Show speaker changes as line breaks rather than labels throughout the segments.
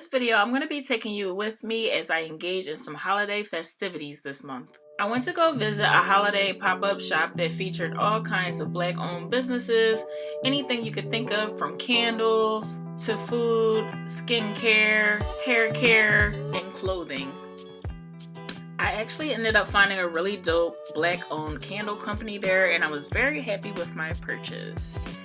this video, I'm going to be taking you with me as I engage in some holiday festivities this month. I went to go visit a holiday pop-up shop that featured all kinds of Black-owned businesses, anything you could think of from candles to food, skincare, hair care, and clothing. I actually ended up finding a really dope Black-owned candle company there, and I was very happy with my purchase.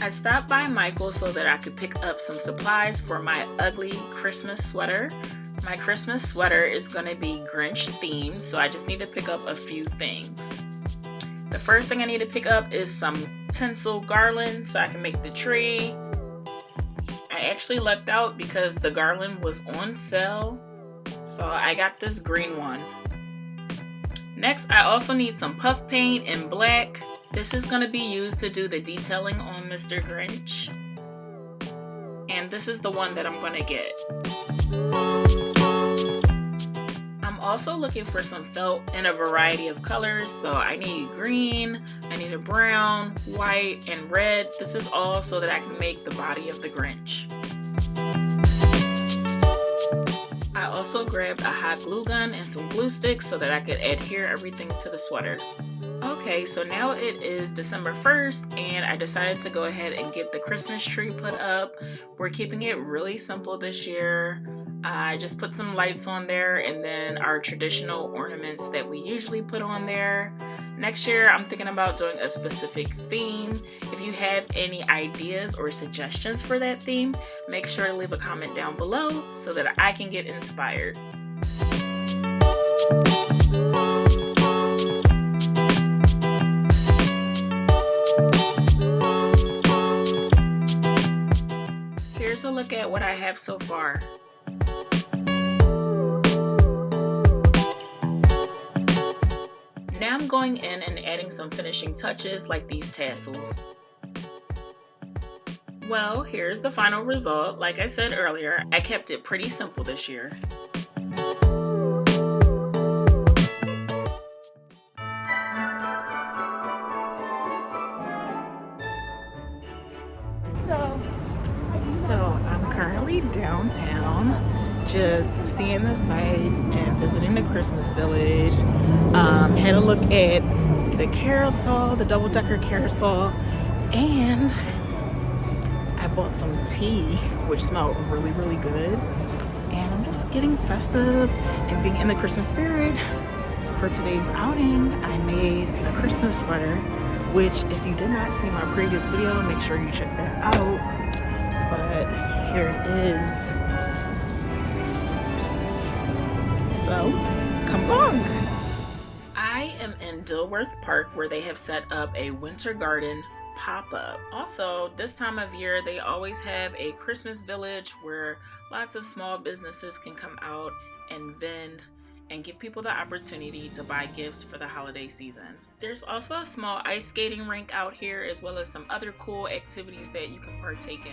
I stopped by Michael's so that I could pick up some supplies for my ugly Christmas sweater. My Christmas sweater is going to be Grinch themed, so I just need to pick up a few things. The first thing I need to pick up is some tinsel garland so I can make the tree. I actually lucked out because the garland was on sale, so I got this green one. Next, I also need some puff paint in black. This is going to be used to do the detailing on Mr. Grinch. And this is the one that I'm going to get. I'm also looking for some felt in a variety of colors. So I need green, I need a brown, white, and red. This is all so that I can make the body of the Grinch. I also grabbed a hot glue gun and some glue sticks so that I could adhere everything to the sweater. Okay, so now it is December 1st and I decided to go ahead and get the Christmas tree put up. We're keeping it really simple this year. I just put some lights on there and then our traditional ornaments that we usually put on there. Next year, I'm thinking about doing a specific theme. If you have any ideas or suggestions for that theme, make sure to leave a comment down below so that I can get inspired. Here's a look at what I have so far. Now I'm going in and adding some finishing touches like these tassels. Well, here's the final result. Like I said earlier, I kept it pretty simple this year. So I'm currently downtown, just seeing the sights and visiting the Christmas village. Had a look at the carousel, the double-decker carousel, and I bought some tea, which smelled really, really good. And I'm just getting festive and being in the Christmas spirit. For today's outing, I made a Christmas sweater, which if you did not see my previous video, make sure you check that out. But here it is. So, come along. I am in Dilworth Park where they have set up a winter garden pop-up. Also, this time of year, they always have a Christmas village where lots of small businesses can come out and vend and give people the opportunity to buy gifts for the holiday season. There's also a small ice skating rink out here, as well as some other cool activities that you can partake in.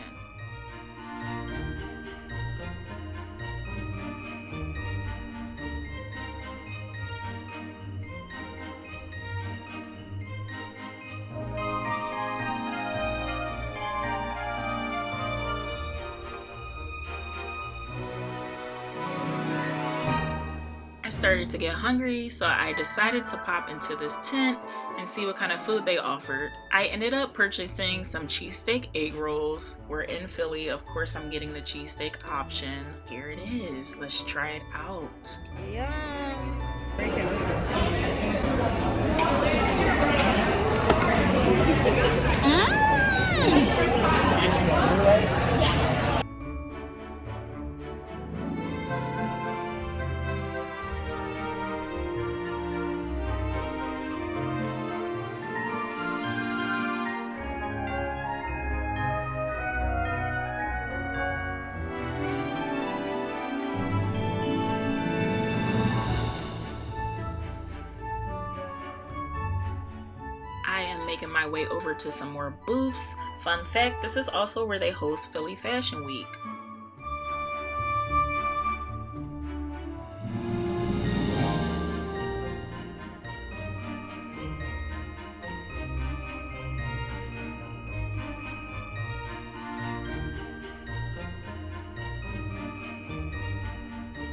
I started to get hungry, so I decided to pop into this tent and see what kind of food they offered. I ended up purchasing some cheesesteak egg rolls. We're in Philly, of course I'm getting the cheesesteak option. Here it is, let's try it out. Yum! making my way over to some more booths. Fun fact, this is also where they host Philly Fashion Week.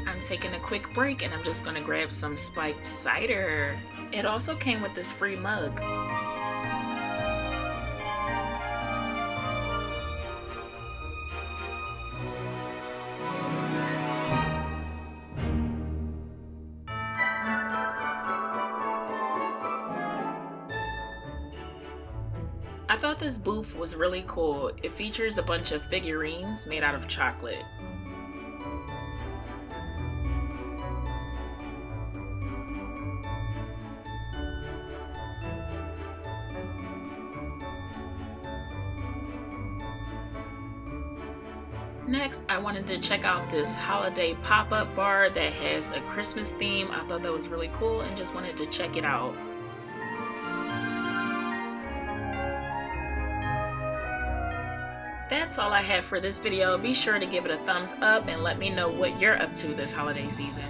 I'm taking a quick break and I'm just gonna grab some spiked cider. It also came with this free mug. I thought this booth was really cool. It features a bunch of figurines made out of chocolate. Next, I wanted to check out this holiday pop-up bar that has a Christmas theme. I thought that was really cool and just wanted to check it out. That's all I have for this video. Be sure to give it a thumbs up and let me know what you're up to this holiday season.